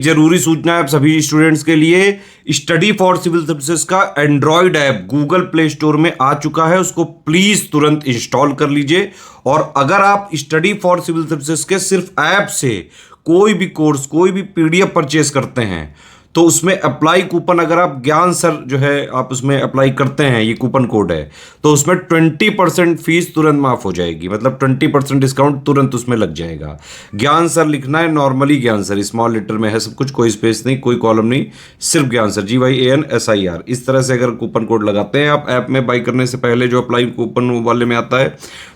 जरूरी सूचना है आप सभी स्टूडेंट्स के लिए। स्टडी फॉर सिविल सर्विसेज का Android app Google play store में आ चुका है, उसको प्लीज तुरंत इंस्टॉल कर लीजिए। और अगर आप स्टडी फॉर सिविल सर्विसेज के सिर्फ ऐप से कोई भी कोर्स, कोई भी पीडीएफ परचेस करते हैं तो उसमें अप्लाई कूपन, अगर आप ज्ञान सर जो है आप उसमें अप्लाई करते हैं, ये कूपन कोड है, तो उसमें 20% फीस तुरंत माफ हो जाएगी। मतलब 20% डिस्काउंट तुरंत उसमें लग जाएगा। ज्ञान सर लिखना है, नॉर्मली ज्ञान सर, स्मॉल लेटर में है सब कुछ, कोई स्पेस नहीं, कोई कॉलम नहीं, सिर्फ ज्ञान सर, GYANSIR। इस तरह से अगर कूपन कोड लगाते हैं आप ऐप में बाई करने से पहले, जो अप्लाई कूपन वाले में आता है,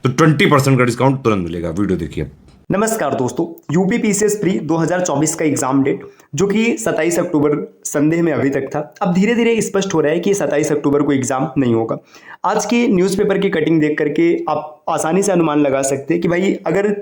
तो 20% का डिस्काउंट तुरंत मिलेगा। वीडियो देखिए। नमस्कार दोस्तों, यूपी पीसीएस प्री 2024 का एग्जाम डेट जो कि 27 अक्टूबर संदेह में अभी तक था, अब धीरे धीरे स्पष्ट हो रहा है कि 27 अक्टूबर को एग्जाम नहीं होगा। आज की न्यूज़पेपर की कटिंग देख करके आप आसानी से अनुमान लगा सकते हैं कि भाई अगर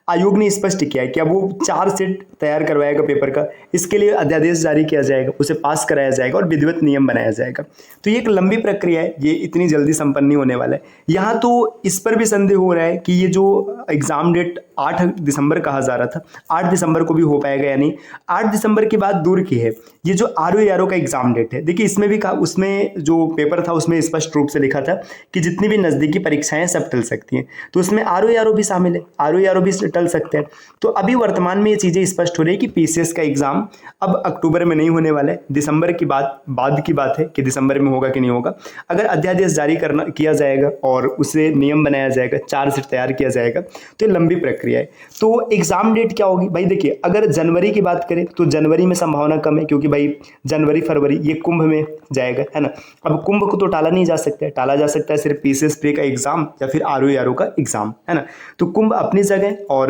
आयोग ने स्पष्ट किया है कि अब वो 4 सेट तैयार करवाएगा पेपर का, इसके लिए अध्यादेश जारी किया जाएगा, उसे पास कराया जाएगा और विधिवत नियम बनाया जाएगा। तो ये एक लंबी प्रक्रिया है, ये इतनी जल्दी संपन्न नहीं होने वाला है। यहाँ तो इस पर भी संदेह हो रहा है कि ये जो एग्जाम डेट 8 दिसंबर कहा जा रहा था, 8 दिसंबर को भी हो पाएगा या नहीं। 8 दिसंबर की बात दूर की है, ये जो RO का एग्जाम डेट है, देखिए इसमें भी उसमें जो पेपर था उसमें स्पष्ट रूप से लिखा था कि जितनी भी नज़दीकी परीक्षाएं सब टल सकती हैं, तो उसमें RO भी शामिल है, RO भी टल सकते हैं। तो अभी वर्तमान में ये चीज़ें स्पष्ट हो रही है कि पीसीएस का एग्जाम अब अक्टूबर में नहीं होने वाला है, दिसंबर की बाद की बात है कि दिसंबर में होगा कि नहीं होगा। अगर अध्यादेश जारी किया जाएगा और उसे नियम बनाया जाएगा, 4 सेट तैयार किया जाएगा, तो ये लंबी प्रक्रिया है। तो एग्जाम डेट क्या होगी भाई? देखिए अगर जनवरी की बात करें तो जनवरी में संभावना कम है, क्योंकि भाई जनवरी फरवरी ये कुंभ में जाएगा, है ना। अब कुंभ को तो टाला नहीं जा सकता है, टाला जा सकता है सिर्फ पीसीएस प्री का एग्जाम या फिर RO का एग्जाम, है ना। तो कुंभ अपनी जगह, और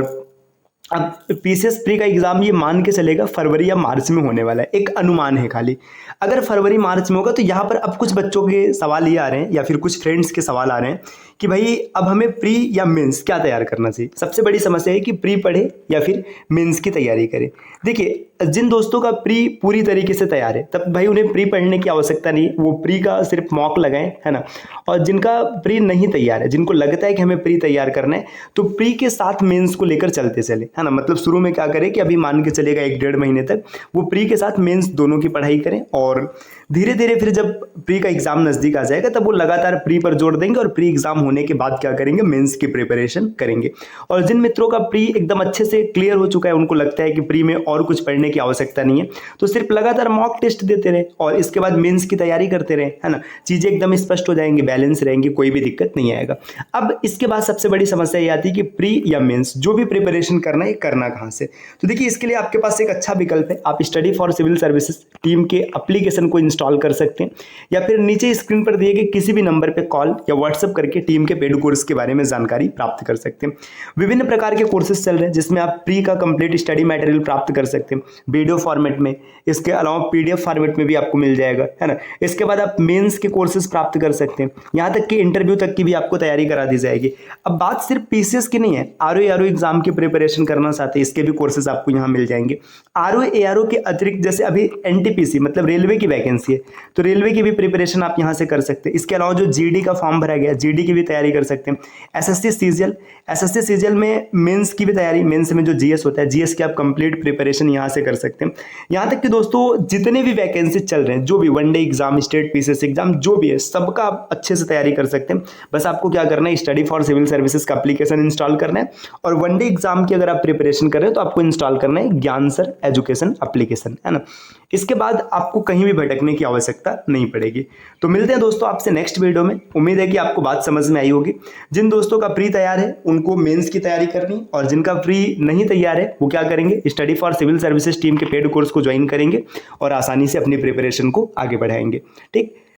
अब पीसीएस प्री का एग्जाम ये मान के चलेगा फरवरी या मार्च में होने वाला है, एक अनुमान है खाली। अगर फरवरी मार्च में होगा तो यहाँ पर अब कुछ बच्चों के सवाल ये आ रहे हैं या फिर कुछ फ्रेंड्स के सवाल आ रहे हैं कि भाई अब हमें प्री या मेंस क्या तैयार करना चाहिए। सबसे बड़ी समस्या है कि प्री पढ़े या फिर मेंस की तैयारी करें। देखिए जिन दोस्तों का प्री पूरी तरीके से तैयार है, तब भाई उन्हें प्री पढ़ने की आवश्यकता नहीं, वो प्री का सिर्फ मॉक लगाएं, है ना। और जिनका प्री नहीं तैयार है, जिनको लगता है कि हमें प्री तैयार करना है, तो प्री के साथ मेंस को लेकर चलते चले, है ना। मतलब शुरू में क्या करें कि अभी मान के चलेगा 1-1.5 महीने तक वो प्री के साथ मेंस दोनों की पढ़ाई करें, और धीरे धीरे फिर जब प्री का एग्जाम नज़दीक आ जाएगा तब वो लगातार प्री पर जोर देंगे, और प्री एग्जाम होने के बाद क्या करेंगे, मेंस की प्रिपरेशन करेंगे। और जिन मित्रों का प्री एकदम अच्छे से क्लियर हो चुका है, उनको लगता है कि प्री में और कुछ पढ़ने की आवश्यकता नहीं है, तो सिर्फ लगातार मॉक टेस्ट देते रहे और इसके बाद मेंस की तैयारी करते रहे, है ना। चीज़ें एकदम स्पष्ट हो जाएंगी, बैलेंस रहेंगी, कोई भी दिक्कत नहीं आएगा। अब इसके बाद सबसे बड़ी समस्या ये आती है कि प्री या मेंस जो भी प्रिपरेशन करना है, करना कहाँ से। तो देखिए इसके लिए आपके पास एक अच्छा विकल्प है, आप study for civil services team के एप्लीकेशन को इंस्टॉल कर सकते हैं, या फिर नीचे स्क्रीन पर दिए गए किसी भी नंबर पे कॉल या व्हाट्सएप करके टीम के पेड कोर्स के बारे में जानकारी प्राप्त कर सकते हैं। विभिन्न प्रकार के कोर्सेज चल रहे हैं जिसमें आप प्री का कंप्लीट स्टडी मटेरियल प्राप्त कर सकते हैं वीडियो फॉर्मेट में, इसके अलावा पीडीएफ फॉर्मेट में भी आपको मिल जाएगा, है ना। इसके बाद आप मेंस के कोर्सेज प्राप्त कर सकते हैं, यहाँ तक कि इंटरव्यू तक की भी आपको तैयारी करा दी जाएगी। अब बात सिर्फ पीसीएस की नहीं है, RO एग्जाम की प्रिपरेशन करना चाहते हैं, इसके भी कोर्सेज आपको यहाँ मिल जाएंगे। RO के अतिरिक्त जैसे अभी NTPC मतलब रेलवे की वैकेंसी है, तो रेलवे की भी प्रिपरेशन आप यहाँ से कर सकते हैं। इसके अलावा जो GD का फॉर्म भरा गया, GD की भी तैयारी कर सकते हैं। SSC CGL में मेंस की भी तैयारी, मेंस में जो GS होता है, GS की आप कंप्लीट प्रिपरेशन यहाँ से कर सकते हैं। यहाँ तक कि दोस्तों जितने भी वैकेंसी चल रहे हैं, जो भी one day exam, state PCS exam जो भी है, सबका आप अच्छे से तैयारी कर सकते हैं। बस आपको क्या करना है, स्टडी फॉर सिविल सर्विसेज का एप्लीकेशन इंस्टॉल करना है, और वनडे एग्जाम की अगर आप प्रिपरेशन कर रहे हो तो आपको इंस्टॉल करना है ज्ञान सर एजुकेशन एप्लीकेशन, है ना। इसके बाद आपको कहीं भी भटकने की आवश्यकता नहीं पड़ेगी। तो मिलते हैं दोस्तों आपसे नेक्स्ट वीडियो में। उम्मीद है कि आपको बात समझ में आई होगी। जिन दोस्तों का प्री तैयार है उनको मेंस की तैयारी करनी, और जिनका प्री नहीं तैयार है वो क्या करेंगे, study for civil services team के पेड कोर्स को ज्वाइन करेंगे और आसानी से अपनी प्रिपरेशन को आगे बढ़ाएंगे। ठीक।